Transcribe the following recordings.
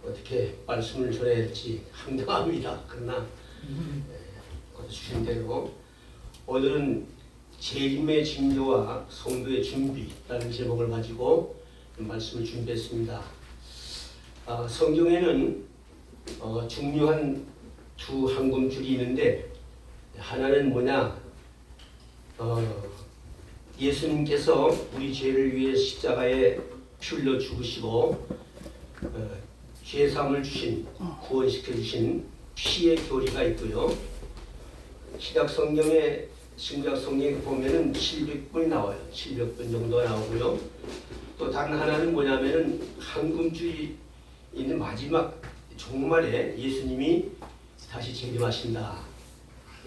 어떻게 말씀을 전해야 할지 황당합니다. 그러나 주신 대로 오늘은 재림의 징조와 성도의 준비라는 제목을 가지고 말씀을 준비했습니다. 성경에는 중요한 두 한금줄이 있는데, 하나는 뭐냐, 예수님께서 우리 죄를 위해 십자가에 피 흘려 죽으시고 죄사함을 주신, 구원시켜 주신 피의 교리가 있고요. 신약 성경에, 신약 성경에 보면은 700번이 나와요. 700번 정도가 나오고요. 또 다른 하나는 뭐냐면은 한금줄이 있는 마지막 종말에 예수님이 다시 재림하신다,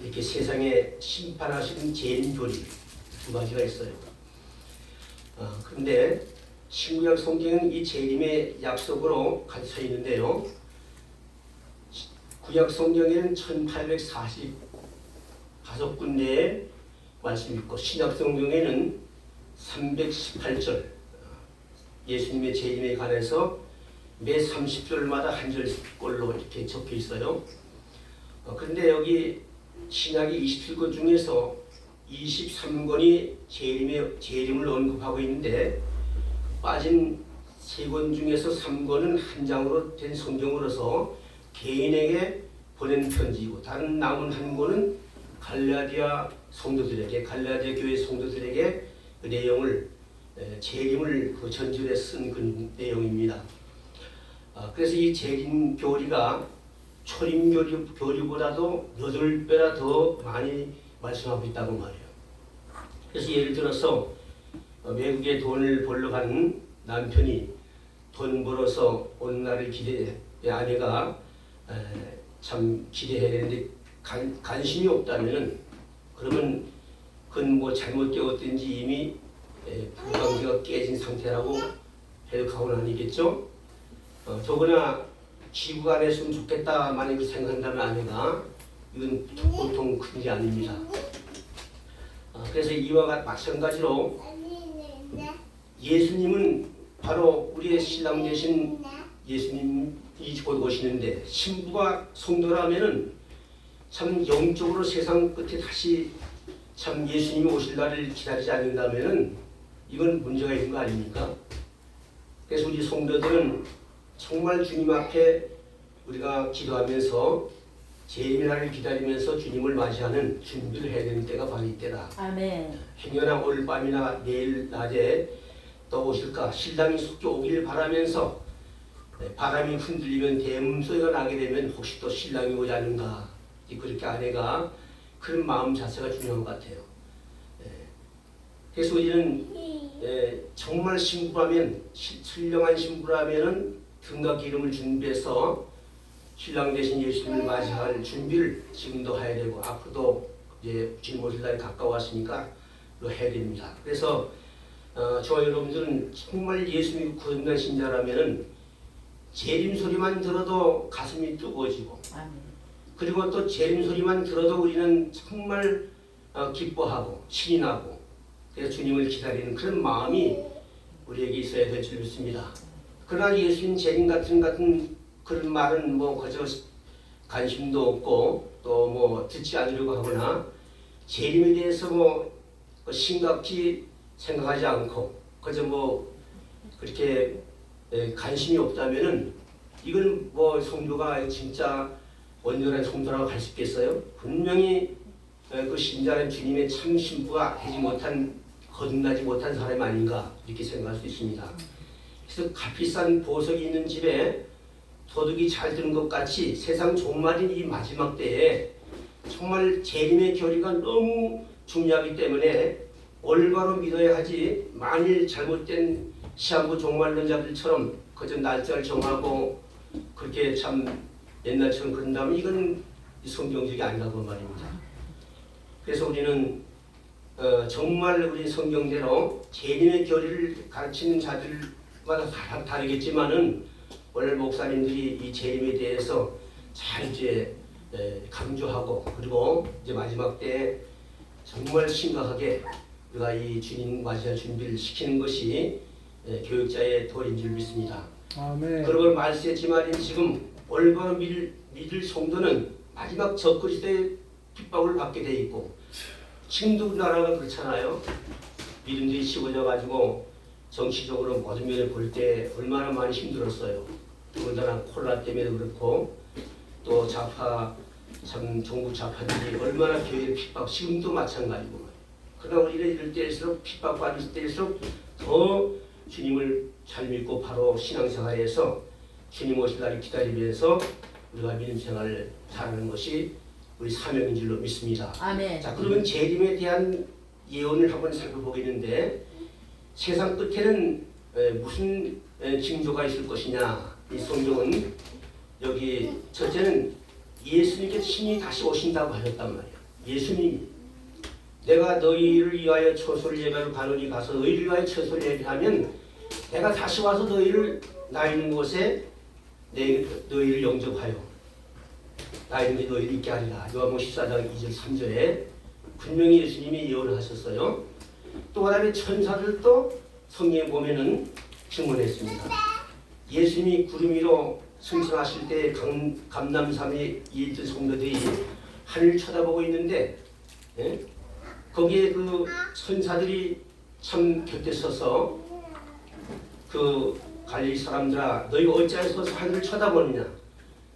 이렇게 세상에 심판하시는 재림 교리 두 가지가 있어요. 그런데 신구약 성경은 이 재림의 약속으로 갇혀 있는데요. 구약 성경에는 1845군데의 말씀이 있고, 신약 성경에는 318절, 예수님의 재림에 관해서 매 30절마다 한 절꼴로 이렇게 적혀 있어요. 그런데 여기 신약이 27권 중에서 23권이 재림을 언급하고 있는데, 빠진 3권 중에서 3권은 한 장으로 된 성경으로서 개인에게 보낸 편지이고, 다른 남은 한 권은 갈라디아 성도들에게, 갈라디아 교회 성도들에게 그 내용을, 재림을 그 전절에 쓴 그 내용입니다. 그래서 이 재림 교리가 초림 교리보다도 8배나 더 많이 말씀하고 있다고 말이에요. 그래서 예를 들어서 외국에 돈을 벌러 가는 남편이 돈 벌어서 오는 날을 아내가 참 기대해야 되는데 관심이 없다면은, 그러면 그건 뭐 잘못되었든지 이미 부관계가 깨진 상태라고 해석하고는 아니겠죠. 더구나 지구가 안 했으면 좋겠다 만약에 생각한다면 아내가, 이건 보통 큰 일이 아닙니다. 그래서 이와 마찬가지로 예수님은 바로 우리의 신랑 되신 예수님이 곧 오시는데, 신부가 성도라면은 참 영적으로 세상 끝에 다시 참 예수님이 오실 날을 기다리지 않는다면은 이건 문제가 있는 거 아닙니까? 그래서 우리 성도들은 정말 주님 앞에 우리가 기도하면서 재림의 날을 기다리면서 주님을 맞이하는 준비를 해야 되는 때가 바로 이때다. 아멘. 행여나 오늘 밤이나 내일 낮에 또 오실까, 신랑이 속히 오기를 바라면서 바람이 흔들리면 대문 소리가 나게 되면 혹시 또 신랑이 오지 않는가, 그렇게 아내가 그런 마음 자세가 중요한 것 같아요. 그래서 우리는 정말 신부라면, 신령한 신부라면은 등과 기름을 준비해서 신랑 대신 예수님을 맞이할 준비를 지금도 해야 되고, 앞으로도 이제 주님 오실 날이 가까웠으니까 해야 됩니다. 그래서 저와 여러분들은 정말 예수님이 구원된 신자라면은 재림 소리만 들어도 가슴이 뜨거워지고, 그리고 또 재림 소리만 들어도 우리는 정말 기뻐하고 신이 나고, 그래서 주님을 기다리는 그런 마음이 우리에게 있어야 될 줄 믿습니다. 그러나 예수님 재림 같은 그런 말은 뭐 그저 관심도 없고 또 뭐 듣지 않으려고 하거나, 재림에 대해서 뭐 심각히 생각하지 않고 그저 뭐 그렇게 관심이 없다면은, 이건 뭐 성도가 진짜 온전한 성도라고 할 수 있겠어요? 분명히 그 신자는 주님의 참 신부가 되지 못한, 거듭나지 못한 사람이 아닌가, 이렇게 생각할 수 있습니다. 그래서 값비싼 보석이 있는 집에 도둑이 잘 드는 것 같이 세상 종말인 이 마지막 때에 정말 재림의 교리가 너무 중요하기 때문에 올바로 믿어야 하지, 만일 잘못된 시한부 종말론자들처럼 그저 날짜를 정하고 그렇게 참 옛날처럼 그런다면 이건 성경적이 아니라고 말입니다. 그래서 우리는 정말 우리 성경대로 재림의 교리를 가르치는 자들마다 다르겠지만은, 오늘 목사님들이 이 재림에 대해서 잘 이제 강조하고, 그리고 이제 마지막 때 정말 심각하게 우리가 이 주님 맞이할 준비를 시키는 것이 교육자의 도리인 줄 믿습니다. 아멘. 그런 걸 말씀했지만 지금 얼마나 믿을 성도는 마지막 적그리스도의 핍박을 받게 돼 있고, 지금도 우리나라가 그렇잖아요. 믿음들이 식어져 가지고 정치적으로 모든 면을 볼 때 얼마나 많이 힘들었어요. 더군다나 코로나 때문에도 그렇고, 또 좌파 참 정부 좌파들이 얼마나 교회를 핍박, 지금도 마찬가지고. 그러나 우리는 이럴 때일수록, 핍박받을 때일수록 더 주님을 잘 믿고 바로 신앙생활에서 주님 오실 날을 기다리면서 우리가 믿음 생활을 잘하는 것이 우리 사명인 줄로 믿습니다. 아멘. 자, 그러면 재림에 대한 예언을 한번 살펴보겠는데, 세상 끝에는 무슨 징조가 있을 것이냐. 이 성경은 여기 첫째는 예수님께서 친히 다시 오신다고 하셨단 말이에요. 예수님이 내가 너희를 위하여 처소를 예배하러 가노니 가서 너희를 위하여 처소를 예배하면 내가 다시 와서 너희를 나 있는 곳에 너희를 영접하여 나 있는 데 너희를 있게 하리라. 요한복음 14장 2절 3절에 분명히 예수님이 예언을 하셨어요. 또 하나의 천사들도 성경에 보면은 증언했습니다. 예수님이 구름 위로 승천하실 때 감람산에 있던 성도들이 하늘을 쳐다보고 있는데, 거기에 그 천사들이 참 곁에 서서 그 갈릴리 사람들아, 너희 어찌하여서 하늘을 쳐다보느냐.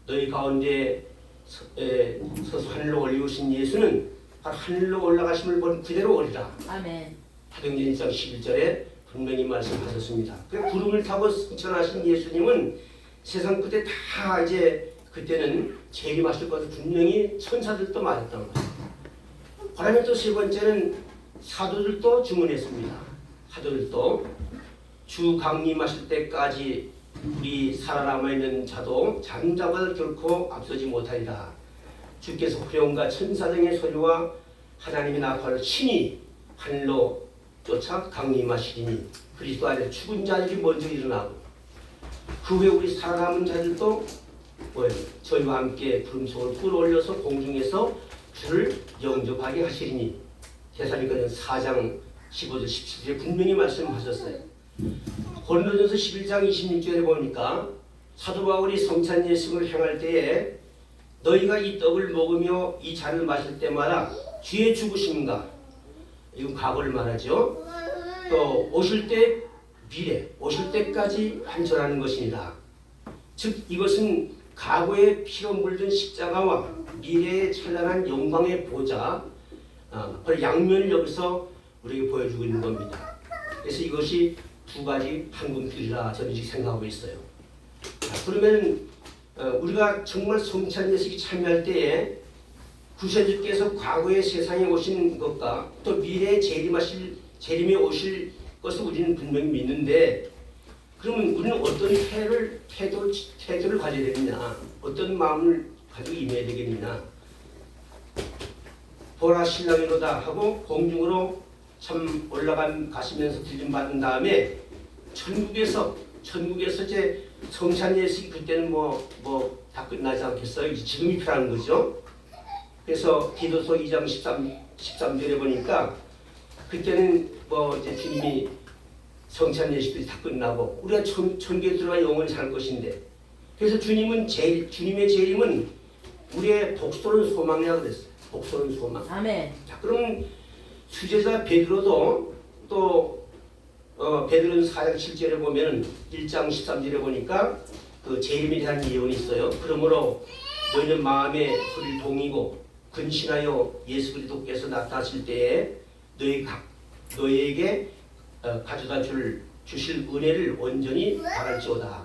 너희 가운데 서서 하늘로 올리우신 예수는 바로 하늘로 올라가심을 본 그대로 오리라. 아멘. 사도행전 1장 11절에 분명히 말씀하셨습니다. 그 구름을 타고 승천하신 예수님은 세상 끝에 다 이제 그때는 재림하실 것을 분명히 천사들도 말했단 말이에요. 그러면 또 세 번째는 사도들도 주문했습니다. 사도들도 주 강림하실 때까지 우리 살아남아 있는 자도 장자보다 결코 앞서지 못하리라. 주께서 후령과 천사 등의 소리와 하나님의 나팔을 친히 하늘로 쫓아 강림하시리니 그리스도 안에 죽은 자들이 먼저 일어나고 그 후에 우리 살아남은 자들도 저희와 함께 구름속을 끌어올려서 공중에서 주를 영접하게 하시리니 데살로니가전 4장 15절 17절에 분명히 말씀하셨어요. 고린도전서 11장 26절에 보니까 사도 바울이 성찬 예식을 행할 때에 너희가 이 떡을 먹으며 이 잔을 마실 때마다 주의 죽으심과, 이건 과거를 말하죠. 또 오실 때 미래, 오실 때까지 한절하는 것이니라. 즉 이것은 과거에 피로 물든 십자가와 미래의 찬란한 영광의 보좌, 그 양면을 여기서 우리에게 보여주고 있는 겁니다. 그래서 이것이 두 가지 한군길이라 저는 이렇게 생각하고 있어요. 그러면 우리가 정말 성찬 예식에 참여할 때에 구세주께서 과거의 세상에 오신 것과 또 미래에 재림에 오실 것을 우리는 분명히 믿는데, 그러면 우리는 어떤 태도를 가져야 되느냐, 어떤 마음을 가지고 임해야 되겠느냐. 보라 신랑이로다 하고 공중으로 참 가시면서 들림받은 다음에 천국에서 이제 성찬 예식이 그때는 다 끝나지 않겠어요? 이제 지금이 필요한 거죠. 그래서 디도서 2장 13절에 보니까 그때는 이제 주님이 성찬 예식들이 다 끝나고 우리가 천국에 들어가 영원히 살 것인데, 그래서 주님의 재림은 우리의 복소는 소망이라고 그랬어요. 복소는 소망. 아멘. 자, 그럼 수제자 베드로도 또 베드로는 4장 7절에 보면 1장 13절에 보니까 그 재림에 대한 예언이 있어요. 그러므로 너희는 마음에 소리를 동이고 근신하여 예수 그리스도께서 나타나실 때에 너희에게 가져다 주실 은혜를 온전히 바랄지어다.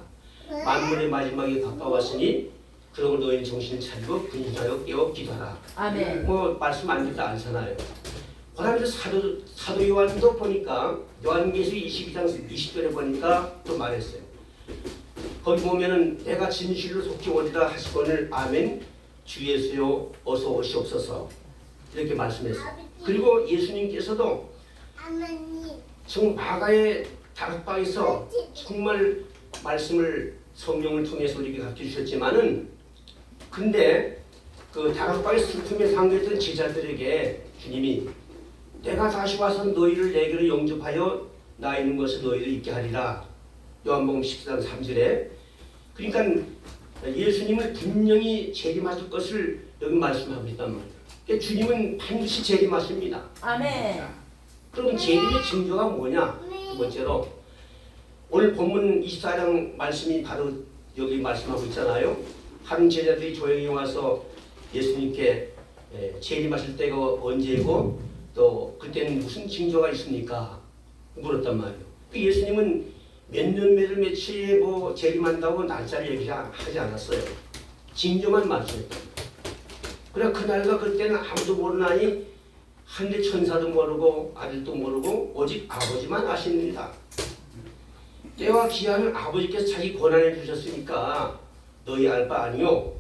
만물의 마지막이 가까웠으니 그러므로 너희는 정신을 차리고 근신하여 깨어 기도하라. 아멘. 말씀 안 듣다 않잖아요. 그다음에 사도 요한도 보니까 요한계시록 22장 20절에 보니까 또 말했어요. 거기 보면은 내가 진실로 속히 오리라 하시거늘 아멘 주 예수여 어서 오시옵소서 이렇게 말씀했어요. 그리고 예수님께서도 정말 마가의 다락방에서 정말 말씀을 성령을 통해서 우리에게 가르쳐 주셨지만은, 근데 그 다락방의 슬픔에 상했던 제자들에게 주님이 내가 다시 와서 너희를 내게로 영접하여 나 있는 것을 너희를 있게 하리라. 요한복음 14장 3절에. 그러니까 예수님은 분명히 재림하실 것을 여기 말씀하고 있단 말이에요. 그러니까 주님은 반드시 재림하십니다. 아멘. 그럼 재림의 징조가 뭐냐? 두 번째로 오늘 본문 24장 말씀이 바로 여기 말씀하고 있잖아요. 한 제자들이 조용히 와서 예수님께 재림하실 때가 언제고 또 그때는 무슨 징조가 있습니까? 물었단 말이에요. 그 예수님은 몇 년 몇 월 며칠에 뭐 재림한다고 날짜를 얘기하지 않았어요. 징조만 말씀했단 말이에요. 그래 그날과 그때는 아무도 모르나니 하늘의 천사도 모르고 아들도 모르고 오직 아버지만 아십니다. 때와 기한을 아버지께서 자기 권한에 주셨으니까 너희 알 바 아니요.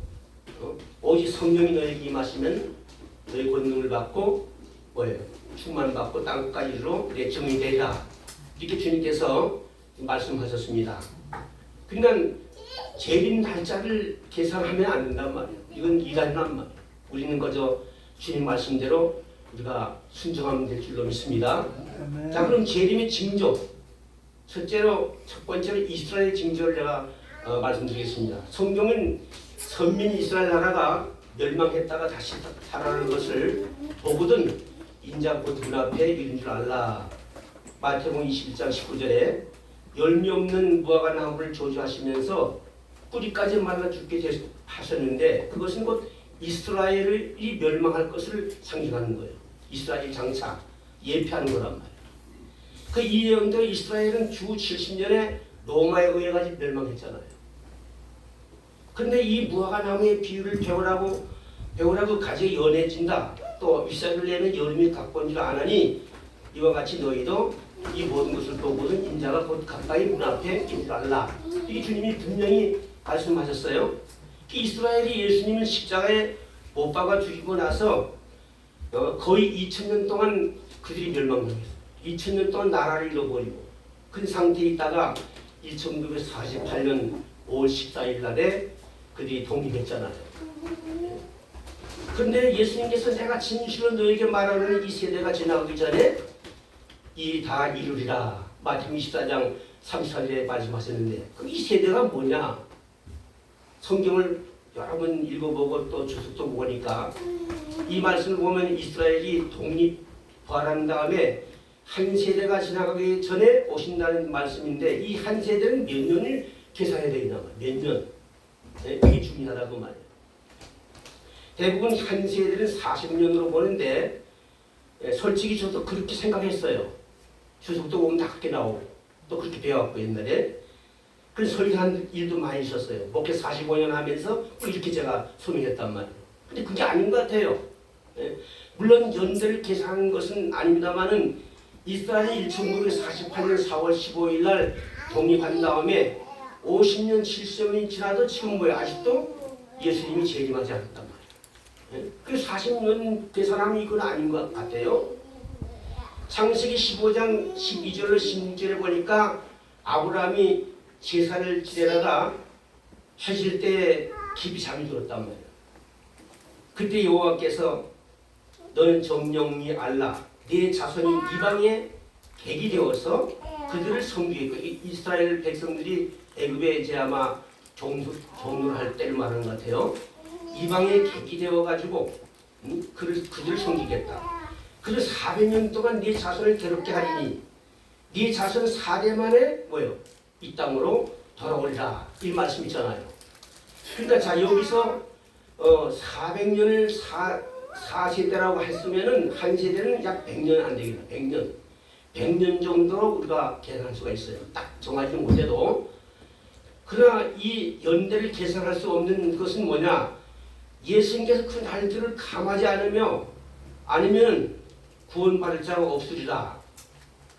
오직 성령이 너에게 임하시면 너희 권능을 받고 뭐예요? 충만받고 땅까지 이르러 내 증인이 되리라. 이렇게 주님께서 말씀하셨습니다. 그러니까 재림 날짜를 계산하면 안 된단 말이에요. 이건 이단이란 말이에요. 우리는 그저 주님 말씀대로 우리가 순종하면 될 줄로 믿습니다. 자, 그럼 재림의 징조. 첫째로 첫 번째로 이스라엘 징조를 제가 말씀드리겠습니다. 성경은 선민 이스라엘 나라가 멸망했다가 다시 살아나는 것을 보거든 인자 곧 눈앞에 이른 줄 알라. 마태복음 21장 19절에 열매 없는 무화과 나무를 저주하시면서 뿌리까지 말라 죽게 하셨는데 그것은 곧 이스라엘이 멸망할 것을 상징하는 거예요. 이스라엘 장차 예표하는 거란 말이에요. 그 이해운대로 이스라엘은 주 70년에 로마에 의해 가지고 멸망했잖아요. 그런데 이 무화과 나무의 비유를 배우라고 가지에 연해진다. 또 윗사람을 내는 여름이 갖고 온 줄 아나니 이와 같이 너희도 이 모든 것을 보고는 인자가 곧 가까이 문 앞에 있는 줄 알라. 이게 주님이 분명히 말씀하셨어요. 이스라엘이 예수님을 십자가에 못 박아 죽이고 나서 거의 2000년 동안 그들이 멸망당했어요. 2000년 동안 나라를 잃어버리고 그 상태에 있다가 1948년 5월 14일 날에 그들이 독립했잖아요. 그런데 예수님께서 내가 진실로 너에게 말하는 이 세대가 지나가기 전에 이 다 이루리라. 마태복음 24장 34절에 말씀하셨는데 이 세대가 뭐냐? 성경을 여러 번 읽어보고 또 주석도 보니까 이 말씀을 보면 이스라엘이 독립 부활한 다음에 한 세대가 지나가기 전에 오신다는 말씀인데 이 한 세대는 몇 년을 계산해야 되나 봐요. 몇 년. 네, 이게 중요하다고 말이에요. 대부분 한 세대는 40년으로 보는데 솔직히 저도 그렇게 생각했어요. 주석도 보면 다 그렇게 나오고 또 그렇게 배워왔고 옛날에. 그래서 설교한 일도 많이 있었어요. 목회 45년 하면서 이렇게 제가 소명했단 말이에요. 근데 그게 아닌 것 같아요. 예. 물론 연대를 계산한 것은 아닙니다만은 이스라엘이 1948년 4월 15일 날 독립한 다음에 50년, 70년이 지나도 지금 뭐야 아직도 예수님이 재림하지 않았단 말이에요. 예. 그래서 40년 계산하면 이건 아닌 것 같아요. 창세기 15장 12절로 16절에 보니까 아브라함이 제사를 지내다가 하실 때 깊이 잠이 들었단 말이에요. 그때 여호와께서 너는 정령이 알라 네 자손이 이방에 객이 되어서 그들을 섬기고 이스라엘 백성들이 애굽에 이제 아마 종로를 할 때를 말하는 것 같아요. 이방에 객이 되어가지고 그들을 섬기겠다. 그래서 400년 동안 네 자손을 괴롭게 하리니 네 자손 4대 만에 뭐요? 이 땅으로 돌아오리라. 이 말씀 있잖아요. 그러니까 자 여기서 400년을 4세대라고 했으면은 한 세대는 약 100년 안 되겠다. 100년. 100년 정도로 우리가 계산할 수가 있어요. 딱 정하지 못해도. 그러나 이 연대를 계산할 수 없는 것은 뭐냐? 예수님께서 그 날들을 감하지 않으며 아니면 구원받을 자가 없으리라.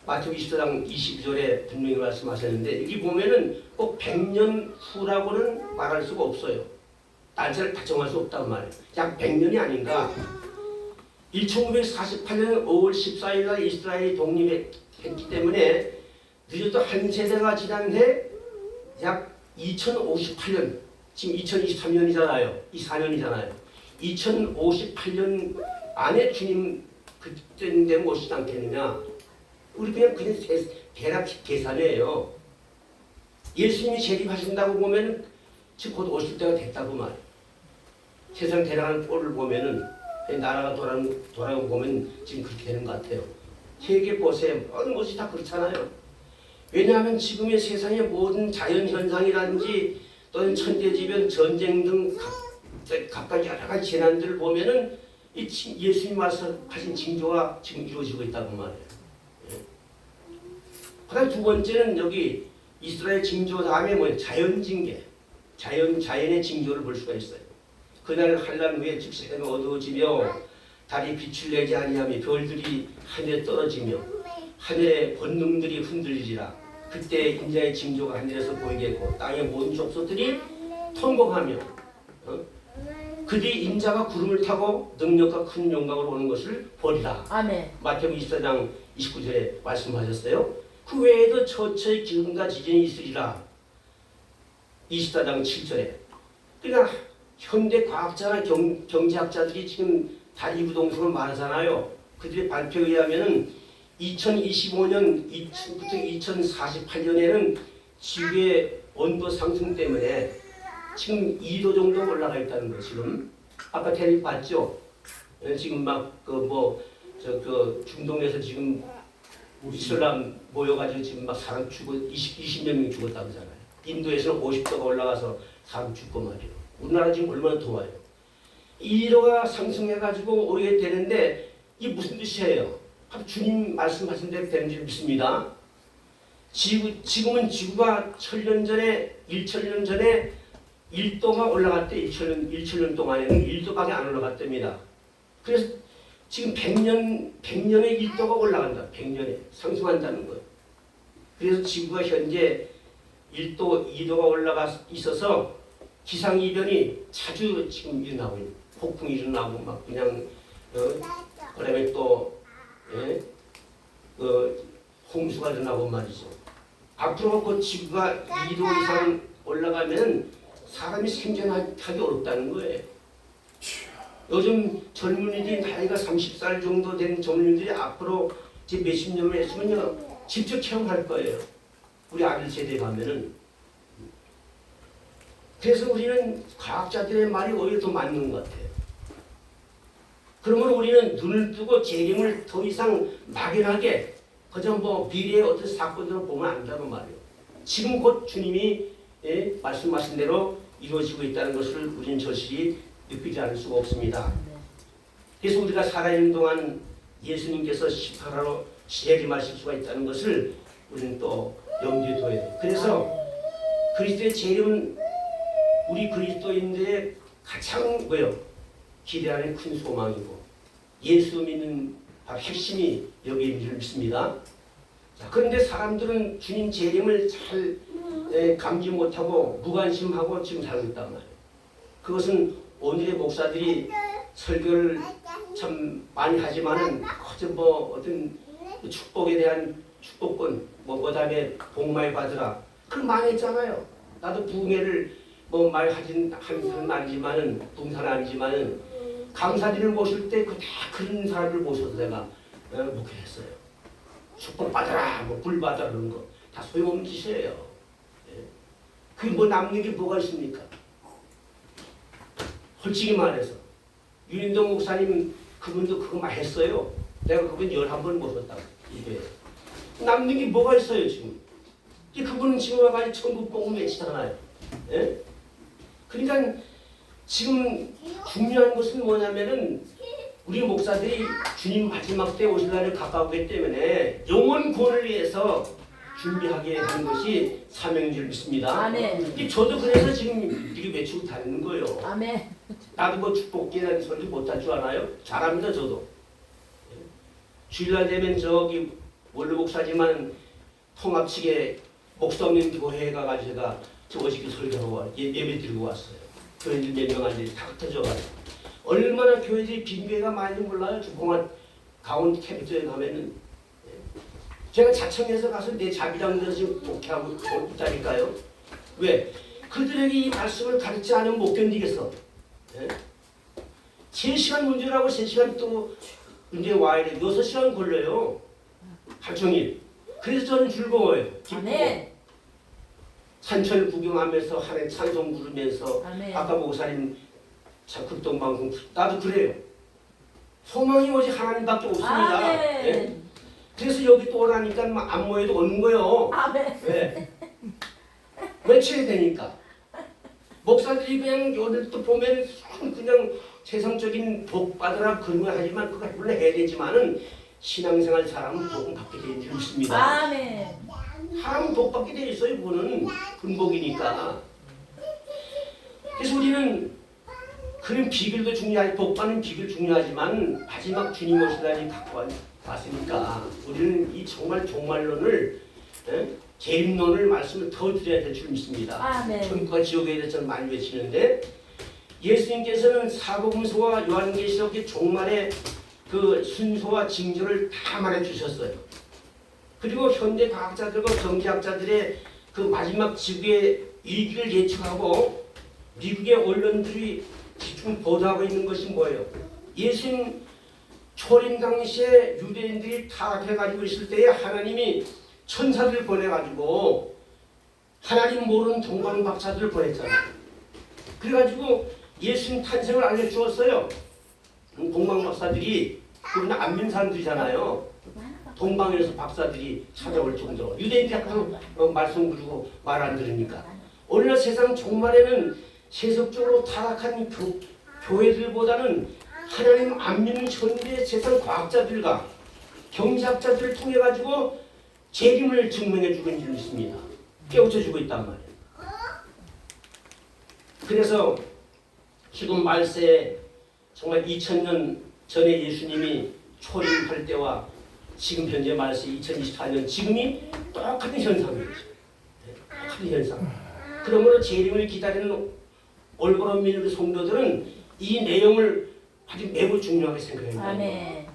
마태복음 24장 22절에 분명히 말씀하셨는데 여기 보면은 꼭 100년 후라고는 말할 수가 없어요. 날짜를 다 정할 수 없단 말이에요. 약 100년이 아닌가. 1948년 5월 14일 날 이스라엘이 독립했기 때문에 늦어도 한 세대가 지난 해 약 2058년, 지금 2023년이잖아요. 24년이잖아요. 2058년 안에 주님 그때는 되면 오시지 않겠느냐. 우리 그냥 대략 계산이에요. 예수님이 재림하신다고 보면 지금 곧 오실 때가 됐다고 말이에요. 세상 대단한 꼴을 보면은 나라가 돌아가고 보면 지금 그렇게 되는 것 같아요. 세계 곳에 모든 것이 다 그렇잖아요. 왜냐하면 지금의 세상의 모든 자연현상이라든지 또는 천재지변, 전쟁 등 각각 여러 가지 재난들을 보면은 이 예수님 말씀하신 징조가 지금 이루어지고 있다고 말해요. 그다음 두 번째는 여기 이스라엘 징조 다음에 뭐 자연징계, 자연의 징조를 볼 수가 있어요. 그날 한란 후에 즉시 해가 어두워지며 달이 빛을 내지 아니하며 별들이 하늘에 떨어지며 하늘의 권능들이 흔들리리라. 그때 인자의 징조가 하늘에서 보이겠고 땅의 모든 족속들이 통곡하며 그들이 인자가 구름을 타고 능력과 큰 영광으로 오는 것을 보리라. 아멘. 마태복음 24장 29절에 말씀하셨어요. 그 외에도 처처의 기근과 지진이 있으리라. 24장 7절에. 그러니까 현대 과학자나 경제학자들이 지금 다 이구동성을 말하잖아요. 그들의 발표에 의하면은 2025년부터 2048년에는 지구의 온도 상승 때문에 지금 2도 정도 올라가 있다는 거. 지금 아까 텔레비 봤죠? 지금 막 그 중동에서 지금 이슬람 모여가지고 지금 막 사람 죽어 20몇 명 죽었다고 하잖아요. 인도에서는 50도가 올라가서 사람 죽고 말이에요. 우리나라 지금 얼마나 더워요. 2도가 상승해가지고 오르게 되는데 이게 무슨 뜻이에요? 주님 말씀하신 대로 되는 줄 믿습니다. 지금은 지구가 1천년 전에 1도가 올라갔대. 1천년 동안에는 1도밖에 안 올라갔답니다. 그래서 지금 100년에 1도가 올라간다. 100년에 상승한다는 거예요. 그래서 지구가 현재 1도, 2도가 올라가 있어서 기상이변이 자주 지금 일어나고 있는, 폭풍이 일어나고 막 그냥 그다음에 또 홍수가 일어나고 말이죠. 앞으로 그 지구가 2도 이상 올라가면 사람이 생존하기 어렵다는 거예요. 요즘 젊은이들이 나이가 30살 정도 된 젊은이들이 앞으로 이제 몇십 년만 있으면요 직접 체험할 거예요. 우리 아들 세대에 가면은. 그래서 우리는 과학자들의 말이 오히려 더 맞는 것 같아요. 그러면 우리는 눈을 뜨고 재림을 더 이상 막연하게 그저 미래의 어떤 사건으로 보면 안 된다는 말이에요. 지금 곧 주님이 말씀하신 대로 이루어지고 있다는 것을 우리는 절실히 느끼지 않을 수가 없습니다. 그래서 우리가 살아있는 동안 예수님께서 18화로 재림하실 수가 있다는 것을 우리는 또 염두에 둬야 돼요. 그래서 그리스도의 재림은 우리 그리스도인들의 가장 기대하는 큰 소망이고 예수 믿는 핵심이 여기에 있는 줄 믿습니다. 자, 그런데 사람들은 주님 재림을 잘 감지 못하고 무관심하고 지금 살고 있단 말이에요. 그것은 오늘의 목사들이 설교를 참 많이 하지만은 어떤 축복에 대한 축복권 그다음에 복 많이 받으라 그걸 많이 했잖아요. 나도 부흥회를 많이 하는 사람은 아니지만은 부흥사는 아니지만은 강사들을 모실 때 다 그런 사람을 모셔서 내가 목회했어요. 축복 받아라, 불 받아라 그런 거 다 소용없는 짓이에요. 그게 남는 게 뭐가 있습니까? 솔직히 말해서 윤인동 목사님 그분도 그거 많이 했어요. 내가 그분 11번 모셨다고 이게 남는 게 뭐가 있어요 지금? 그분은 지금 와가지고 천국 복음 외치잖아요. 예? 그러니까 지금 중요한 것은 뭐냐면은 우리 목사들이 주님 마지막 때 오실 날을 가까우기 때문에 영원 구원을 위해서 준비하게 하는 것이 사명인 줄 믿습니다. 아멘. 저도 그래서 지금 이렇게 외치고 다니는 거예요. 아멘. 나도 축복기라는 소리 못할 줄 알아요? 잘합니다 저도. 주일날 되면 저기 원로 목사지만 통합 측에 목사 없는 교회에 가가지고 제가 저 어저께 설교하고 예배 드리고 왔어요. 교회들 몇 명 앉아 다 흩어져가지고 얼마나 교회들이 빈교회가 많이 몰라요. 주봉한 강원 캠프에 가면은 제가 자청해서 가서 내 자비당에서 지금 목회하고 있다니까요. 왜? 그들에게 이 말씀을 가르치지 않으면 못 견디겠어. 3시간 문제라고 3시간 또 문제 와야 돼. 6시간 걸려요. 하루 종일. 그래서 저는 즐거워요. 기쁘고. 산천을 구경하면서 하나님 찬송 부르면서 아멘. 아까 목사님 극동방송 나도 그래요. 소망이 오직 하나님밖에 없습니다. 아멘. 예? 그래서 여기 또 오라니까 안 모여도 오는 거예요. 아멘. 왜? 외쳐야 되니까. 목사들이 그냥 요들 또 보면 그냥 세상적인 복 받으라 그런 거 하지만 그거 물론 해야 되지만은 신앙생활 사람은 복은 받게 되는 줄 믿습니다. 아멘. 사람은 복 받게 돼 있어요. 그거는 근복이니까. 그래서 우리는 그런 비결도 중요하지, 복 받는 비결 중요하지만 마지막 주님 오실 날이 갖고 왔으니까 우리는 이 정말론을 재림론을 말씀을 더 드려야 될 줄 믿습니다. 아멘. 천국과 지옥에 대해서 많이 외치는데 예수님께서는 사복음서와 요한계시록의 종말의 그 순서와 징조를 다 말해주셨어요. 그리고 현대 과학자들과 경제학자들의 그 마지막 지구의 위기를 예측하고 미국의 언론들이 지금 보도하고 있는 것이 뭐예요? 예수님 초림 당시에 유대인들이 타락해가지고 있을 때에 하나님이 천사들을 보내가지고 하나님 모르는 동방박사들을 보냈잖아요. 그래가지고 예수님 탄생을 알려주었어요. 동방박사들이 그분 안 믿는 사람들이잖아요. 동방에서 박사들이 찾아올 정도로 유대인들이 항상 말씀 부르고 말 안 들으니까 오늘날 세상 종말에는 세속적으로 타락한 교회들보다는 하나님 안 믿는 현대 세상 과학자들과 경제학자들을 통해 가지고 재림을 증명해 주고 있는 줄 믿습니다. 깨우쳐 주고 있단 말이에요. 그래서 지금 말세에 정말 2000년 전에 예수님이 초림할 때와 지금 현재 말세 2024년 지금이 똑같은 현상이죠. 똑같은 현상. 그러므로 재림을 기다리는 올바른 믿는 성도들은 이 내용을 아주 매우 중요하게 생각합니다. 아멘.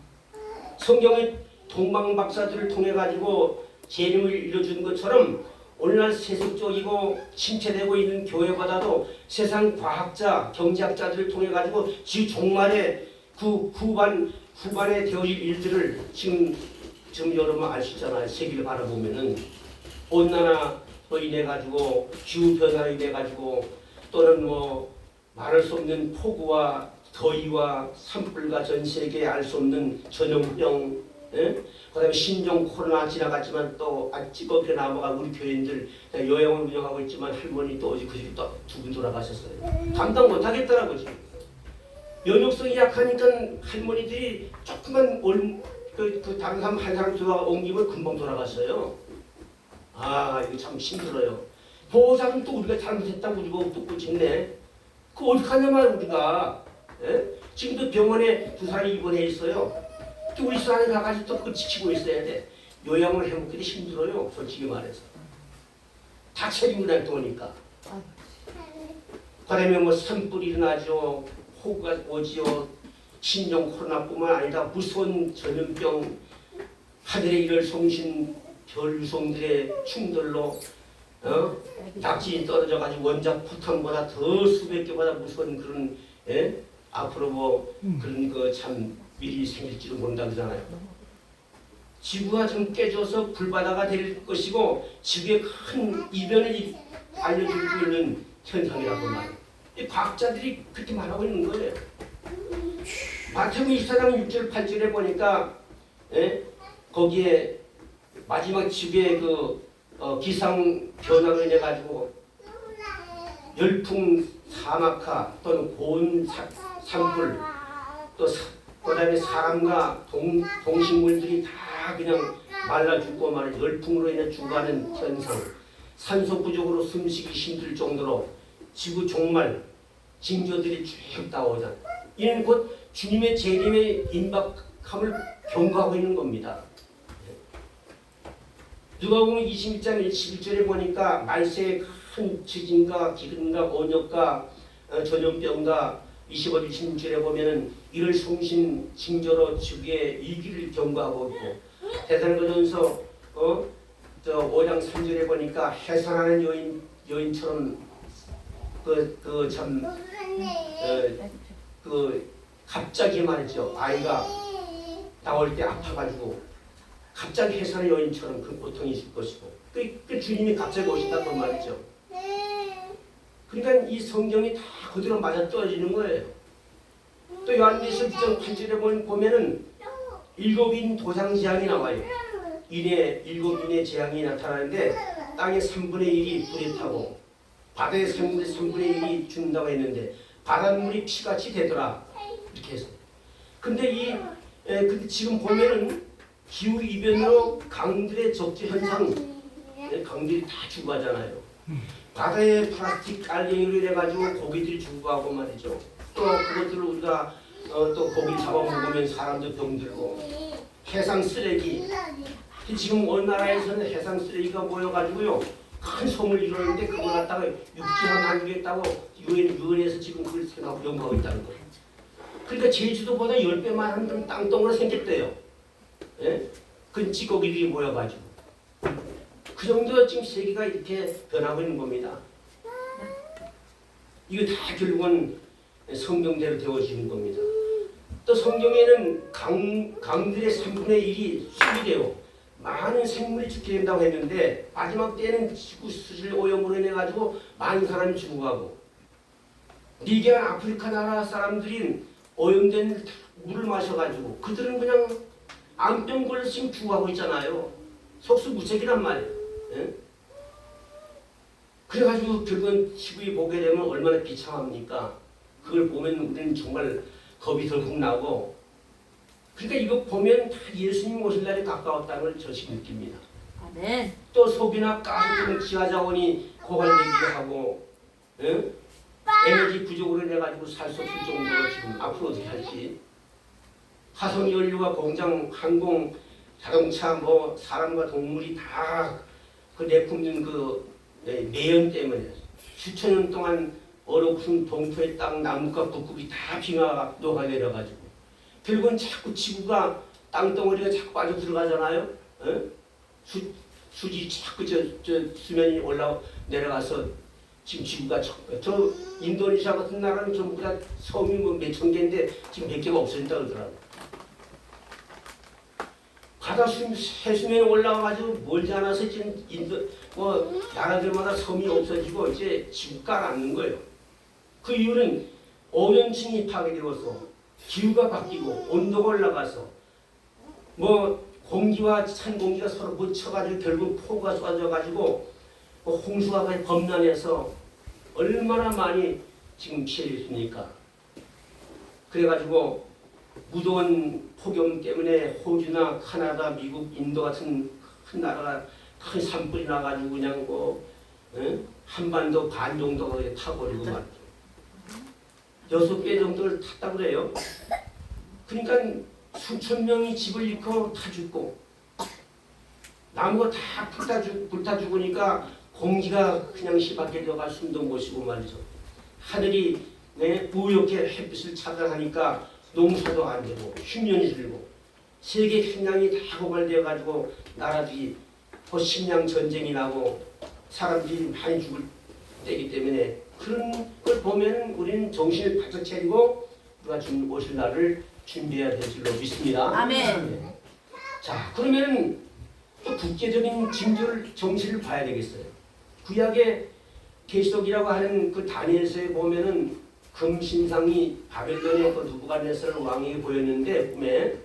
성경의 동방박사들을 통해 가지고 재림을 이루어준 것처럼 오늘날 세속적이고 침체되고 있는 교회보다도 세상 과학자, 경제학자들을 통해 가지고 지금 종말에 그 후반에 되어질 일들을 지금 여러분 아시잖아요. 세계를 바라보면은 온난화로 인해 가지고 기후 변화로 인해 가지고 또는 뭐 말할 수 없는 폭우와 더위와 산불과 전 세계에 알 수 없는 전염병, 그다음에 신종 코로나 지나갔지만 또 찌겁게 남아가 우리 교인들 요양을 운영하고 있지만 할머니 또 어제 그저께 또 두 분 돌아가셨어요. 감당 못하겠더라고 지금. 면역성이 약하니까 할머니들이 조금만 그 다른 사람 한 사람 옮기면 금방 돌아갔어요. 아 이거 참 힘들어요. 보호자는 또 우리가 잘못했다고 우리가 또 짓네. 그 어떡하냐 말 우리가. 지금도 병원에 두 사람이 입원해 있어요. 또 우리 사람이 가가지고 또 그걸 지키고 있어야 돼. 요양을 해먹기도 힘들어요. 솔직히 말해서. 다 책임을 할 거니까. 그다음에 뭐 산불이 일어나죠. 호우가 오지요. 신종 코로나뿐만 아니라 무서운 전염병, 하늘에 이를 송신 별 유성들의 충돌로 낙진이 떨어져가지고 원자 폭탄보다 더 수백 개보다 무서운 그런 앞으로 뭐 그런 거 참 미리 생길지도 모른다 그러잖아요. 지구가 좀 깨져서 불바다가 될 것이고 지구의 큰 이변을 알려주고 있는 현상이라고 말이에요. 이 과학자들이 그렇게 말하고 있는 거예요. 마태복음 24장 6절 8절에 보니까 거기에 마지막 지구의 기상 변화로 인해 가지고 열풍 사막화 또는 고온 산불 또 그다음에 사람과 동식물들이 다 그냥 말라 죽고 말을 열풍으로 인해 죽어가는 현상, 산소 부족으로 숨쉬기 힘들 정도로 지구 종말 징조들이 쭉 나오잖아요. 이는 곧 주님의 재림의 임박함을 경고하고 있는 겁니다. 누가복음 21장 11절에 보니까 말세의 큰 지진과 기근과 온역과 전염병과 25절 16절에 보면은 이를 송신 징조로 지구의 위기를 경고하고 있고 데살로니가전서 5장 3절에 보니까 해산하는 여인처럼 갑자기 말이죠. 아이가 나올 때 아파가지고 갑자기 해산의 여인처럼 그 고통이 있을 것이고 그 주님이 갑자기 오신다는 말이죠. 그러니까 이 성경이 다 그대로 맞아 떨어지는 거예요. 또 요한계시록 8절에 보면은 7인 도장 재앙이 나와요. 일곱 인의 재앙이 나타나는데 땅의 3분의 1이 불에 타고 바다의 3분의 1이 죽는다고 했는데 바닷물이 피같이 되더라 이렇게 해서. 근데 근데 지금 보면은 기후 이변으로 강들의 적재 현상, 강들이 다 죽어가잖아요. 바다에 플라스틱 깔갱이로 이래가지고 고기들이 죽어가고 말이죠. 또 그것들을 우리가 또 고기 잡아먹으면 사람도 병들고, 해상 쓰레기. 지금 어느 나라에서는 해상 쓰레기가 모여가지고요 큰 섬을 이루는데 그걸 갖다가 육지화 만들겠다고 유엔에서 지금 그걸 연구하고 있다는 거예요. 그러니까 제주도보다 10배 많은 땅덩어리가 생겼대요. 예? 그 찌꺼기들이 모여가지고 그 정도 지금 세계가 이렇게 변하고 있는 겁니다. 이거 다 결국은 성경대로 되어지는 겁니다. 또 성경에는 강들의 3분의 1이 수이 되고 많은 생물이 죽게 된다고 했는데 마지막 때는 지구 수질 오염으로 인해 가지고 많은 사람이 죽어가고, 니게한 아프리카 나라 사람들이 오염된 물을 마셔가지고 그들은 그냥 암병 걸려서 지금 죽어가고 있잖아요. 속수무책이란 말이에요. 예? 그래가지고 결국은 TV에 보게 되면 얼마나 비참합니까? 그걸 보면 우리는 정말 겁이 덜컥 나고, 그러니까 이거 보면 다 예수님 오실 날이 가까웠다는 걸 저씩 느낍니다. 아멘. 또 석유나 가스 등 지하자원이 고갈되기도 하고, 예? 에너지 부족으로 인해가지고 살 수 없을 정도로 지금 앞으로 어떻게 할지, 화석연료가 공장, 항공, 자동차, 뭐 사람과 동물이 다 그 내뿜는 그 매연 때문에 수천 년 동안 얼어붙은 동토의 땅, 나무가 북극이 다 빙하가 녹아내려가지고 결국은 자꾸 지구가 땅덩어리가 자꾸 빠져 들어가잖아요. 어? 수지 자꾸 저 수면이 내려가서 지금 지구가 저 인도네시아 같은 나라는 전부 다 섬이 뭐 몇천 개인데 지금 몇 개가 없어진다 그러더라고요. 바다 해수면이 올라와가지고 멀지 않아서 지금 나라들마다 섬이 없어지고 이제 지구가 가라앉는 거예요. 그 이유는 오염층이 파괴되어서 기후가 바뀌고 온도가 올라가서 뭐 공기와 찬 공기가 서로 묻혀가지고 결국 폭우가 쏟아져가지고 홍수가 범람해서 얼마나 많이 지금 피해를 입습니까? 그래가지고 무더운 폭염 때문에 호주나 카나다, 미국, 인도 같은 큰 나라가 큰 산불이 나가지고 그냥 한반도 반 정도가 타버리고 말이죠. 6배 정도를 탔다고 그래요. 그러니까 수천 명이 집을 잃고 다 죽고, 나무가 다 불타 죽으니까 공기가 그냥 시박해 들어갈 숨도 못 쉬고 말이죠. 하늘이 뿌옇게 햇빛을 차단하니까 농사도 안 되고 흉년이 들고 세계 식량이 다 고갈되어 가지고 나라들이 식량 전쟁이 나고 사람들이 많이 죽을 때이기 때문에 그런 걸 보면 우리는 정신을 바짝 차리고 우리가 주님 오실 날을 준비해야 될 줄로 믿습니다. 아멘. 네. 자, 그러면 또 국제적인 징조를 정신을 봐야 되겠어요. 구약의 계시록이라고 하는 그 다니엘서에 보면은 금신상이 바벨론의 그 느부갓네살 왕에게 보였는데 꿈에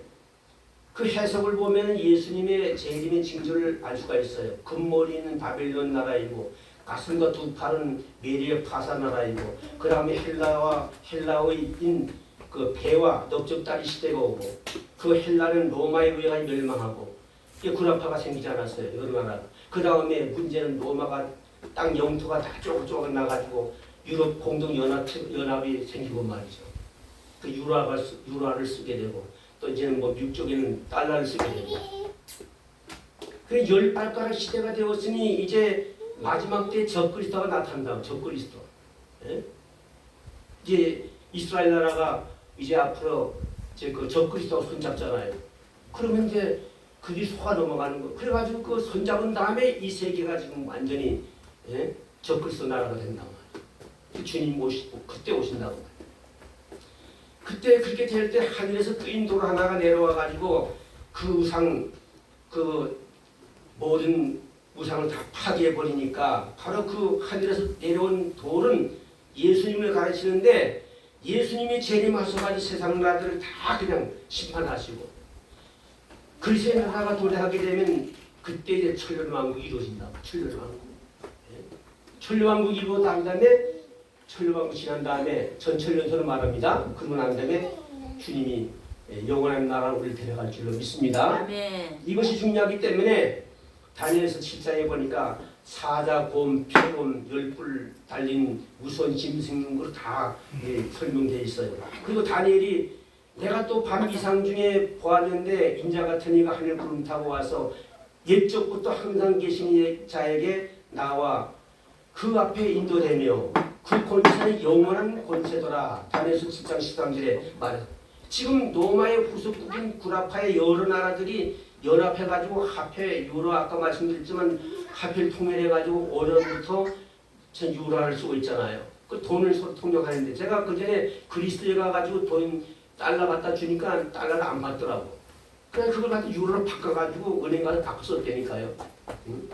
그 해석을 보면 예수님의 재림의 징조를 알 수가 있어요. 금머리는 바벨론 나라이고 가슴과 두 팔은 메리의 파사 나라이고 그 다음에 헬라어인 그 배와 넓적다리 시대가 오고 그 헬라는 로마에 의해 멸망하고 구라파가 생기지 않았어요. 여러 나라. 그 다음에 문제는 로마가 땅 영토가 다 쪼글쪼글 나가지고 유럽 공동 연합이 생기고 말이죠. 그 유라를 쓰게 되고 또 이제는 뭐 미국 쪽에는 달러를 쓰게 되고. 그 열 발가락 시대가 되었으니 이제 마지막 때 적그리스도가 나타난다. 적그리스도. 예? 이제 이스라엘 나라가 이제 앞으로 이제 그 적그리스도가 손잡잖아요. 그러면 이제 그게 속아 넘어가는 거. 그래가지고 그 손잡은 다음에 이 세계가 지금 완전히 적그리스도 나라가 된단 말이에요. 주님 오시고 그때 오신다고 말이에요. 그때 그렇게 될 때 하늘에서 뜨인 돌 하나가 내려와 가지고 그 우상, 그 모든 우상을 다 파괴해 버리니까 바로 그 하늘에서 내려온 돌은 예수님을 가르치는데 예수님이 재림하셔가지고 세상 나라들을 다 그냥 심판하시고 그리스도의 나라가 도래하게 되면 그때 이제 천년왕국이 이루어진다. 천년왕국. 천년왕국이 이루어진 다음에 천년왕국 지난 다음에 전천년설을 말합니다. 그러고 난 다음에 주님이 영원한 나라로 우리를 데려갈 줄로 믿습니다. 아멘. 이것이 중요하기 때문에 다니엘서 7장에 보니까 사자, 곰, 표범, 열불 달린 무서운 짐승으로 다 설명되어 있어요. 그리고 다니엘이 내가 또 밤 이상 중에 보았는데 인자 같은 이가 하늘 구름 타고 와서 옛적부터 항상 계신 자에게 나와 그 앞에 인도되며 그 권세는 영원한 권세더라. 다니엘서 7장 13절에 말해. 지금 로마의 후속국인 구라파의 여러 나라들이 연합해가지고 합해 유로 아까 말씀드렸지만 화폐를 통일해가지고 오년부터 전 유로를 쓰고 있잖아요. 그 돈을 서로 통용하는데 제가 그 전에 그리스에 가가지고 돈 달러 갖다 주니까 달러를 안 받더라고. 그래 그걸 갖다 유로로 바꿔가지고 은행 가서 바꿔 썼다니까요. 응?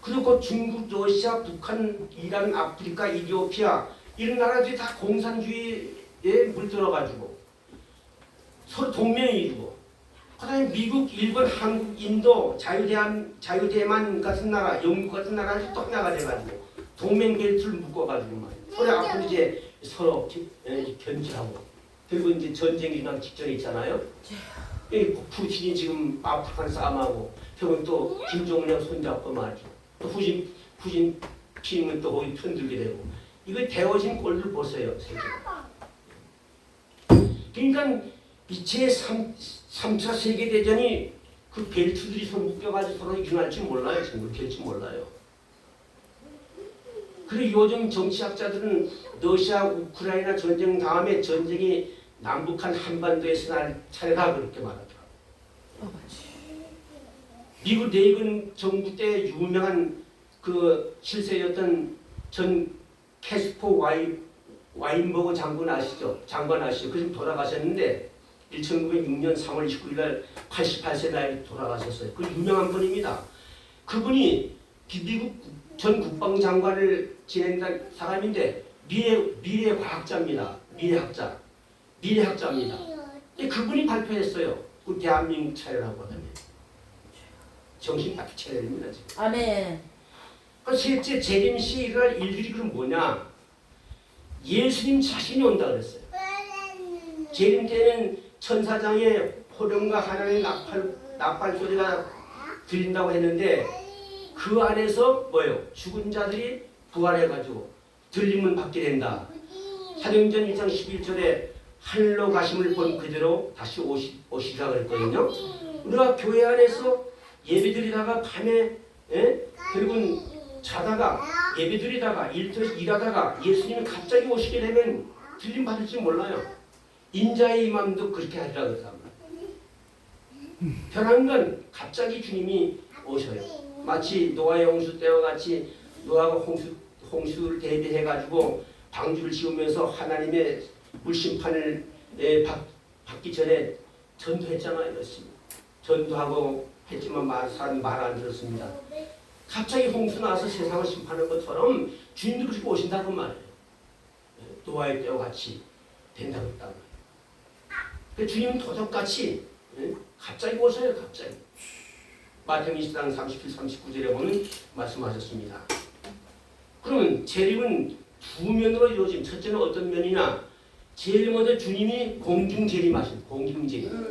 그리고 중국, 러시아, 북한, 이란, 아프리카, 이디오피아 이런 나라들이 다 공산주의에 물들어가지고 서로 동맹이 이루고 그다음에 미국, 일본, 한국, 인도, 자유대만 같은 나라, 영국 같은 나라를 또 하나가 돼가지고 동맹벨트를 묶어가지고 말이에요. 서로 앞으로 이제 서로 견제하고 그리고 이제 전쟁이 난 직전에 있잖아요. 푸틴이 지금 아프리칸 싸움하고 결국 또 김정은이랑 손잡고 말이죠. 또 푸틴 피는 또 거기 편들게 되고 이거 데워진 꼴들 보세요. 세계. 그러니까 이 제3차 세계대전이 그 벨트들이 서로 묶여가지고 서로 일어날지 몰라요. 지금 될지 몰라요. 그리고 요즘 정치학자들은 러시아, 우크라이나 전쟁 다음에 전쟁이 남북한 한반도에서 날 차례다 그렇게 말하더라고요. 미국 레이건 정부 때 유명한 그 실세였던 전 캐스퍼 와인버그 장관 아시죠? 그 지금 돌아가셨는데 1906년 3월 29일 날 88세 나이에 돌아가셨어요. 그 유명한 분입니다. 그분이 미국 전 국방장관을 지낸 사람인데 미래과학자입니다. 미래학자입니다. 그분이 발표했어요. 그 대한민국 차례라고 하다면 정신 바짝 차려야 됩니다. 지금. 아멘. 그 셋째 재림 시에 일어날 일들이 그럼 뭐냐? 예수님 자신이 온다 그랬어요. 재림 때는 천사장의 호령과 하나님의 나팔 소리가 들린다고 했는데 그 안에서 뭐예요? 죽은 자들이 부활해가지고 들림을 받게 된다. 사도행전 1장 11절에 하늘로 가심을 본 그대로 다시 오시라 그랬거든요. 우리가 교회 안에서 예배드리다가 밤에 그리고 자다가 예배드리다가 일하다가 예수님이 갑자기 오시게 되면 들림 받을지 몰라요. 인자의 임함도 그렇게 하리라 그랬단 말이에요. 변한 건 갑자기 주님이 오셔요. 마치 노아의 홍수 때와 같이 노아가 홍수를 대비해가지고 방주를 지으면서 하나님의 물심판을 받기 전에 전도했잖아요. 전도하고 했지만 사람이 말 안 들었습니다. 갑자기 홍수 나서 세상을 심판하는 것처럼 주님도 그렇게 오신다고 말해요. 노아의 때와 같이 된다고 했단 말이에요. 주님은 도적같이 갑자기 오셔요. 갑자기. 마태복음 20장 37, 39절에 보면 말씀하셨습니다. 그러면 재림은 두 면으로 이루어진 첫째는 어떤 면이냐? 제일 먼저 주님이 공중재림하신 공중재림.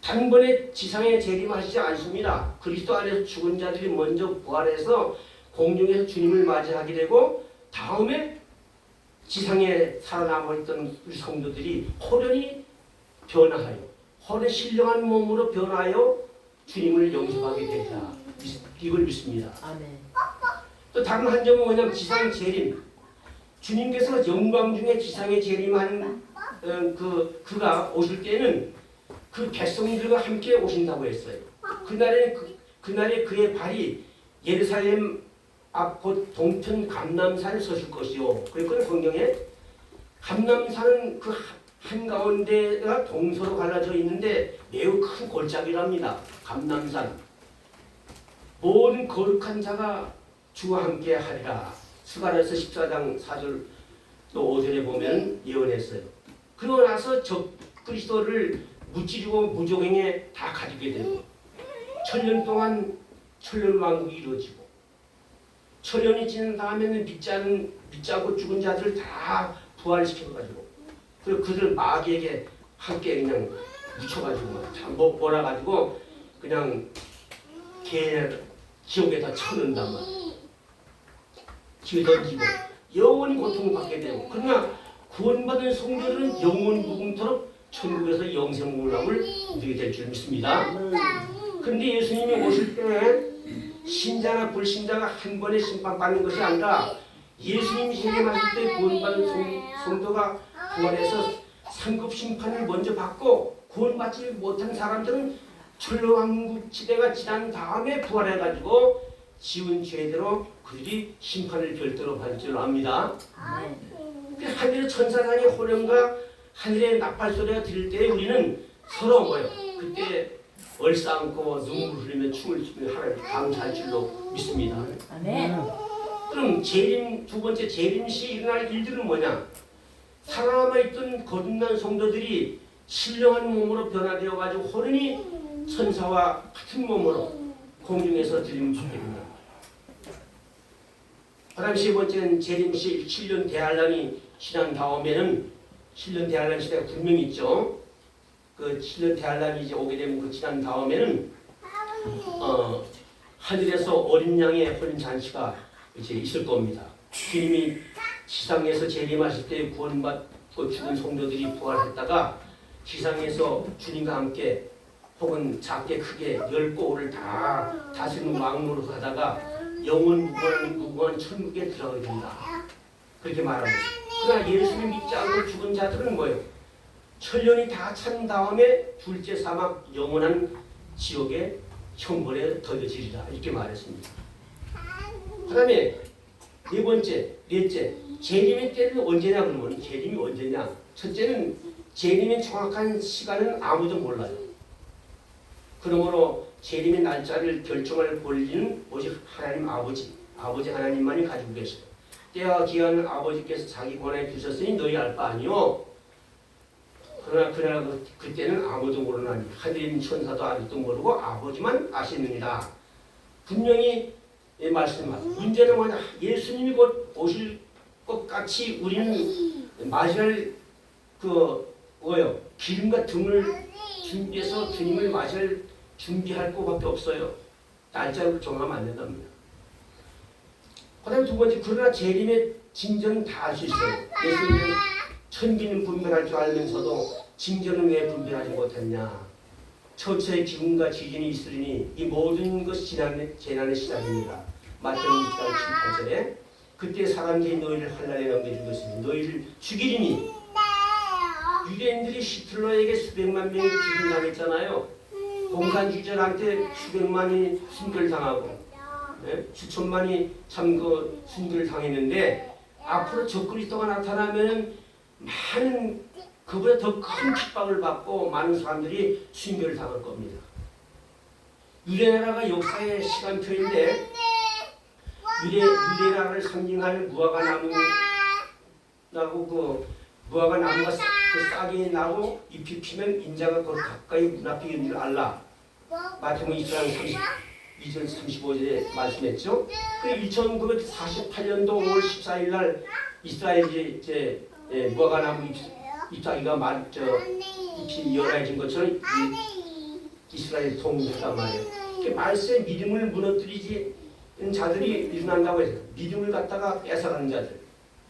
단번에 지상에 재림하시지 않습니다. 그리스도 안에서 죽은 자들이 먼저 부활해서 공중에서 주님을 맞이하게 되고 다음에 지상에 살아남아있던 우리 성도들이 호련히 변화하여 호련히 신령한 몸으로 변화하여 주님을 영접하게 되리라. 이걸 믿습니다. 아멘. 또 다른 한 점은 뭐냐면 지상 재림. 주님께서 영광 중에 지상에 재림한 그가 오실 때는 그 백성들과 함께 오신다고 했어요. 그날에 그의 발이 예루살렘 앞 곧 동편 감람산에 서실 것이요. 그랬거든 성경에. 감람산은 그 한가운데가 동서로 갈라져 있는데 매우 큰 골짜기랍니다. 감람산. 모든 거룩한 자가 주와 함께 하리라. 스가랴서 14장 4절 또 5절에 보면 예언했어요. 그러고 나서 적그리스도를 무찌르고 무조갱에 다 가지게 되고 천년 동안 천년왕국이 이루어지고 천년이 지난 다음에는 믿지 않고 죽은 자들을 다 부활시켜가지고 그리고 그들 마귀에게 함께 그냥 묻혀가지고 다 몰아가지고 그냥 지옥에다 쳐넣는단 말이에요. 지옥에 던지고 영원히 고통받게 되고 그러나 구원받은 성도들은 영원 무궁토록 천국에서 영생무락을 누리게 될 줄 믿습니다. 그런데 예수님이 오실 때 신자나 불신자가 한 번에 심판받는 것이 아니라 예수님이 세례하실 때 구원받은 성도가 부활해서 상급 심판을 먼저 받고 구원받지 못한 사람들은 천년왕국 시대가 지난 다음에 부활해가지고 지은 죄대로 그들이 심판을 별도로 받을 줄 압니다. 하늘의 천사단이 호령과 하늘의 나팔 소리가 들릴 때 우리는 서로 뭐예요? 그때 얼싸안고 눈물 흘리며 춤을 추며 하나님을 감사할 줄로 믿습니다. 아멘. 그럼 두 번째 재림시 일어날 일들은 뭐냐? 살아남아있던 거듭난 성도들이 신령한 몸으로 변화되어 가지고 호련히 천사와 같은 몸으로 공중에서 들림을 받게 된다. 그다음 세 번째는 재림시 7년 대환란이 지난 다음에는 7년 대환란 시대가 분명히 있죠. 그 7년 대환란이 이제 오게 되면 그 지난 다음에는 하늘에서 어린 양의 혼인 잔치가 이제 있을 겁니다. 주님이 지상에서 재림하실 때 구원받고 죽은 성도들이 부활했다가 지상에서 주님과 함께 혹은 작게 크게 10고을을 다 다스리는 왕으로 가다가 영원 무궁한 천국에 들어가게 된다. 그렇게 말하고 있습니다. 그러나 예수를 믿지 않고 죽은 자들은 뭐예요? 천년이 다 찬 다음에 둘째 사막 영원한 지옥의 형벌에 던져지리라 이렇게 말했습니다. 그 다음에 넷째 재림의 때는 언제냐 그러면 재림이 언제냐? 첫째는 재림의 정확한 시간은 아무도 몰라요. 그러므로 재림의 날짜를 결정할 권리는 오직 하나님 아버지 하나님만이 가지고 계세요. 때와 기한은 아버지께서 자기 권한에 두셨으니 너희 알 바 아니요. 그러나 그때는 아무도 모르나니 하늘에 있는 천사도 아직도 모르고 아버지만 아시느니라. 분명히 말씀합니다. 문제는 뭐냐? 예수님이 곧 오실 것 같이 우리는 맞이할 기름과 등을 준비해서 주님을 맞이할 준비할 것밖에 없어요. 날짜를 정하면 안 된답니다. 그다음 두 번째, 그러나 재림의 징조는 다 알 수 있어요. 예수님은 천기는 분별할 줄 알면서도 징조는 왜 분별하지 못했냐? 처처의 기근과 지진이 있으리니 이 모든 것이 재난의 시작입니다. 마태복음 6장 18절에 그때 사람들이 너희를 환난에 넘겨줄 것이니 너희를 죽이리니 유대인들이 히틀러에게 수백만 명이 죽임당했잖아요. 공산주의자한테 수백만이 순결당하고 수천만이 참 순결당했는데 앞으로 적그리스도가 나타나면 많은 그보다 더 큰 핍박을 받고 많은 사람들이 순결을 당할 겁니다. 유대나라가 역사의 시간표인데 유대나라를 상징할 무화과 나무라고 무화과 나무가 그 싹이 나고 잎이 피면 인자가 그 가까이 문 앞에 있는 줄 알라. 마태복음 2장 32절 35절에 말씀했죠. 그 1948년도 5월 14일 날 이스라엘이 무화과 나무 잎사귀가 잎이 열어진 것처럼 이스라엘 통일했단 말이에요. 말세에 믿음을 무너뜨리지 자들이 일어난다고 해서 믿음을 갖다가 뺏어가는 자들,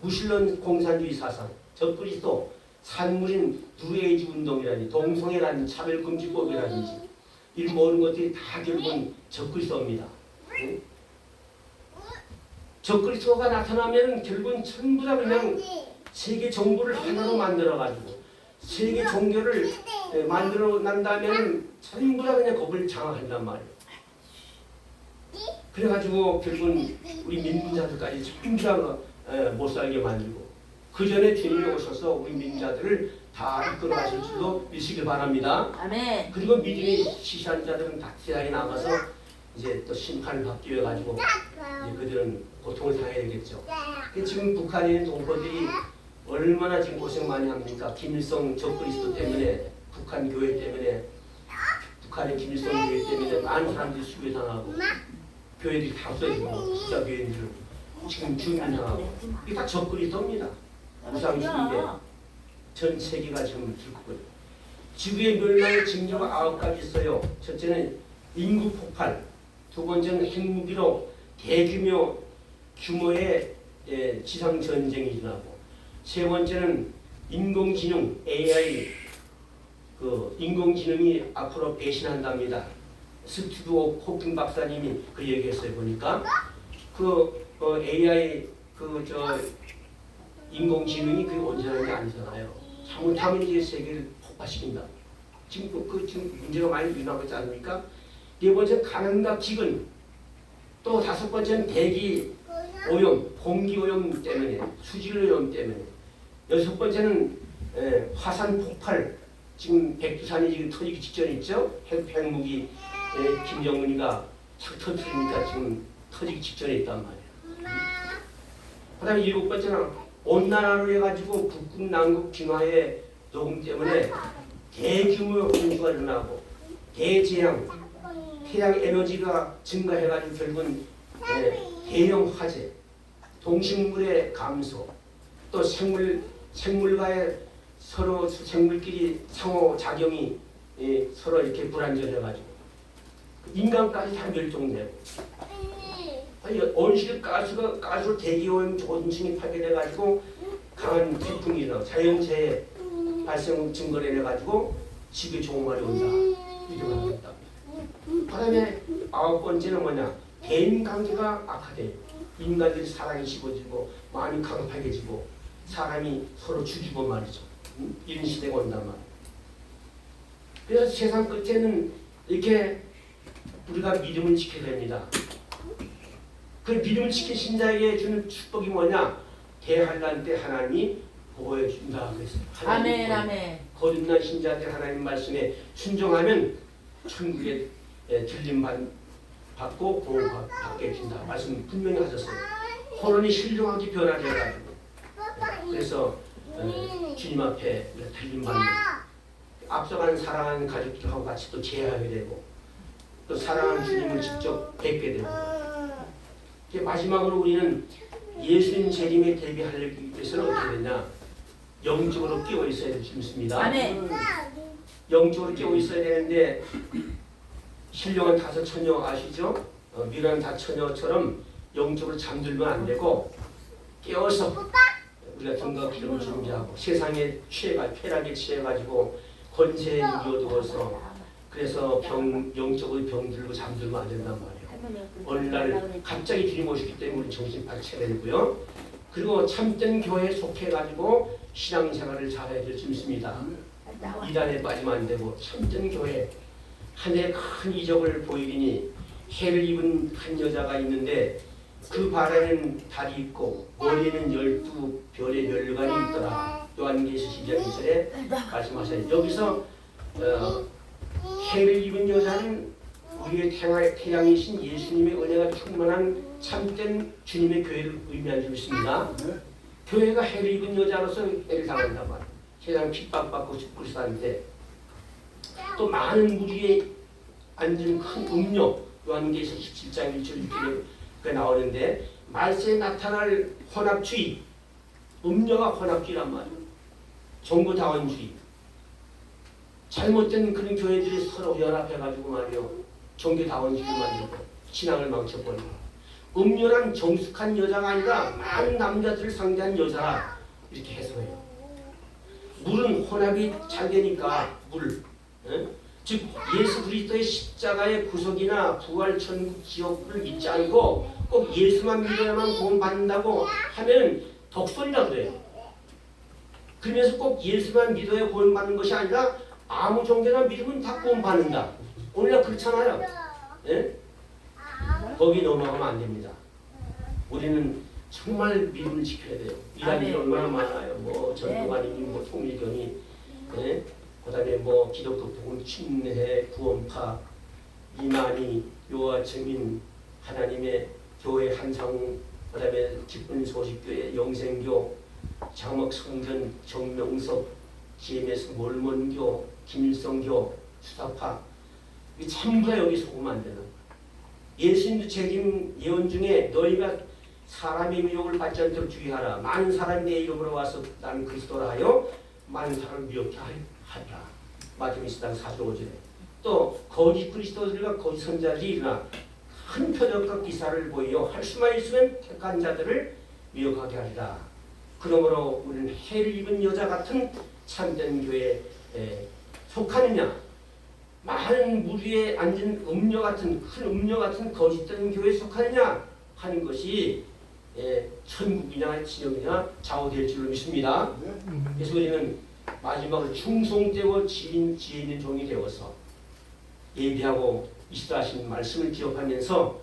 무신론 공산주의 사상, 적그리스도, 산물인 뉴에이지 운동이라든지 동성애라든지 차별금지법이라든지 이런 모든 것들이 다 결국은 적그리스도입니다. 적그리스도가 나타나면 결국은 전부 다 그냥 세계 정부를 하나로 만들어가지고 세계 종교를 만들어 난다면 전부 다 그냥 그걸 장악한단 말이에요. 그래가지고 결국은 우리 민주자들까지 전부 다 못 살게 만들고 그 전에 주님이 오셔서 우리 민자들을 다 이끌어 가실 줄로 믿으시길 바랍니다. 아멘. 그리고 믿음이 시시한 자들은 다 세상에 남아서 이제 또 심판을 받기 위해 가지고 이제 그들은 고통을 당해야 되겠죠. 지금 북한에 있는 동포들이 얼마나 지금 고생 많이 합니까? 김일성 적그리스도 때문에, 북한 교회 때문에, 북한의 김일성 교회 때문에 많은 사람들이 수배당하고 교회들이 다 없어지고 진짜 교회들 지금 주민당하고 이게 다 적그리스도입니다. 무상주의인데 전 세계가 지금 들고요. 지구의 멸망의 징조가 9가지 있어요. 첫째는 인구 폭발, 두 번째는 핵무기로 규모의 지상 전쟁이 일어나고, 세 번째는 인공지능 AI, 인공지능이 앞으로 배신한답니다. 스티브 호킹 박사님이 그 얘기했어요. 보니까 AI 인공지능이 그게 온전한 게 아니잖아요. 잘못하면 이제 세계를 폭파시킨다. 지금 지금 문제가 많이 일어나고 있지 않습니까? 네 번째는 가뭄과 기근, 또 다섯 번째는 대기 오염, 공기 오염 때문에, 수질 오염 때문에, 여섯 번째는 화산 폭발. 지금 백두산이 지금 터지기 직전에 있죠. 핵무기 김정은이가 착 터뜨리니까 지금 터지기 직전에 있단 말이에요. 그다음에 일곱 번째는 온난화로 해가지고 북극 남극 진화의 녹음 때문에 대규모 홍수가 일어나고 대재앙, 태양 에너지가 증가해가지고 결국은 대형 화재, 동식물의 감소, 또 생물과의 생물끼리 상호작용이 서로 이렇게 불안정해가지고 인간까지 다 멸종되고, 아니 온실 가스로 대기오염 조짐승이 파괴돼가지고 강한 태풍이 일어나고 자연재해 발생 증거를 해가지고 집에 종말이 온다. 일어나겠다. 그다음에 아홉 번째는 뭐냐? 대인관계가 악화돼요. 인간들이 사랑이 식어지고 마음이 강팍해지고 사람이 서로 죽이고 말이죠. 이런 시대가 온단 말이에요. 그래서 세상 끝에는 이렇게 우리가 믿음을 지켜야 됩니다. 그 믿음을 지킨 신자에게 주는 축복이 뭐냐? 대환란 때 하나님이 보호해 준다 그랬어요. 아멘, 아멘. 거듭난 신자들 하나님 말씀에 순종하면 천국에 들림 받고 보호받게 해준다. 말씀 분명히 하셨어요. 호론이 신령하게 변화되어가지고 그래서 주님 앞에 들림 받는, 앞서가는 사랑하는 가족들하고 같이 또 제하게 되고 또 사랑하는 주님을 직접 뵙게 되고, 마지막으로 우리는 예수님 재림에 대비하기 위해서는 어떻게 되냐? 영적으로 깨어 있어야 됩니다. 아멘. 영적으로 깨어 있어야 되는데 신령한 다섯 처녀 아시죠? 미련한 다섯 처녀처럼 영적으로 잠들면 안 되고 깨어서 우리가 등과 기름을 준비하고 세상에 쾌락에 취해가지고 권세에 이어두어서 그래서 영적으로 병들고 잠들면 안 된단 말이에요. 어느 날 갑자기 주님 오시기 때문에 우리 정신 바쳐야 되고요. 그리고 참된 교회에 속해가지고 신앙생활을 잘해야 될 수 있습니다. 이단에 빠지면 안 되고 참된 교회, 하늘에 큰 이적을 보이니 해를 입은 한 여자가 있는데 그 발에는 달이 있고 머리에는 12별의 멸관이 있더라. 요한계시록 12장 2절에 말씀하세요. 여기서 해를 입은 여자는 우리의 태양이신 예수님의 은혜가 충만한 참된 주님의 교회를 의미하는 줄 믿습니다. 교회가 해를 입은 여자로서 해를 당한단 말이에요. 세상 핍박받고 죽고 사는데 또 많은 무리에 앉은 큰 음료, 요한계시록 17장 1절 6절에 나오는데 말세에 나타날 혼합주의, 음료가 혼합주의란 말이에요. 종교다원주의, 잘못된 그런 교회들이 서로 연합해가지고 말이요 종교다원주의를 만들고 신앙을 망쳐버리고, 음료란 정숙한 여자가 아니라 많은 남자들을 상대한 여자라 이렇게 해석해요. 물은 혼합이 잘 되니까 물, 즉 예수 그리스도의 십자가의 구속이나 부활 천국 지옥을 믿지 않고 꼭 예수만 믿어야만 구원받는다고 하면 독설이라 그래요. 그러면서 꼭 예수만 믿어야 구원받는 것이 아니라 아무 종교나 믿으면 다 구원받는다. 오늘날 그렇잖아요. 예? 거기 넘어가면 안 됩니다. 우리는 정말 믿음을 지켜야 돼요. 이단이 얼마나 많아요. 뭐 전도관이니 뭐 통일교니, 예? 그다음에 뭐 기독교 복음 침례 구원파 이만희 요하 증인 하나님의 교회 한상 그 다음에 기쁜 소식교회, 영생교, 장막성전, 정명석, GMS 몰몬교, 김일성교, 수사파, 이 전부 다 여기 속으면 안 되는 거야. 예수님도 책임 예언 중에 너희가 사람의 미혹을 받지 않도록 주의하라. 많은 사람이 내 이름으로 와서 나는 그리스도라 하여 많은 사람을 미혹해 하리라. 마태복음 4장 4절 5절에 또 거짓 그리스도들과 거짓 선자들이 일어나 큰 표적과 기사를 보이어 할 수만 있으면 택한 자들을 미혹하게 하리라. 그러므로 우리는 해를 입은 여자 같은 참된 교회에 속하느냐, 많은 물 위에 앉은 음녀 같은 큰 음녀 같은 거짓된 교회에 속하느냐 하는 것이 천국이냐 진영이냐 좌우될 줄로 믿습니다. 그래서 우리는 마지막을 충성되고 지혜 있는 종이 되어서 예비하고 이스라하신 말씀을 기억하면서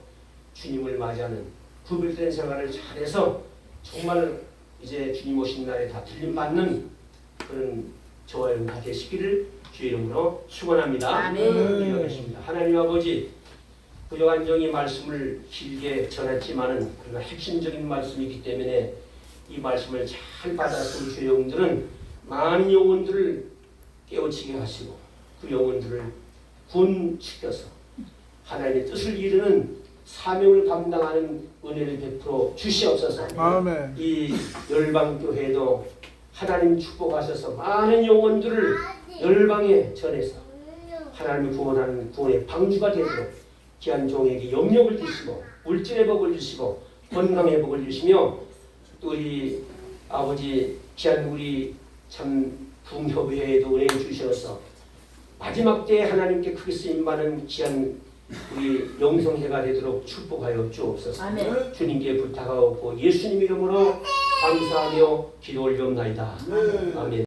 주님을 맞이하는 구별된 생활을 잘해서 정말 이제 주님 오신 날에 다 들림받는 그런 저와 여러분 다 되시기를 주의 이름으로 축원합니다. 기도하겠습니다. 하나님 아버지, 부요한정이 말씀을 길게 전했지만은 그러나 핵심적인 말씀이기 때문에 이 말씀을 잘 받아서 우리 주의 영들은 많은 영혼들을 깨우치게 하시고 그 영혼들을 구원시켜서 하나님의 뜻을 이루는 사명을 감당하는 은혜를 베풀어 주시옵소서. 아멘. 이 열방교회도 하나님 축복하셔서 많은 영혼들을 열방에 전해서 하나님을 구원하는 구원의 방주가 되도록 귀한 종에게 영역을 주시고 물질의 복을 주시고 건강의 복을 주시며 또 우리 아버지 귀한 우리 참 부흥협의회에도 은혜 주셔서 마지막 때에 하나님께 크게 쓰임받는 귀한 우리 영성회가 되도록 축복하여 주옵소서. 아멘. 주님께 부탁하고 예수님 이름으로 감사하며 기도 올리옵나이다. 아멘.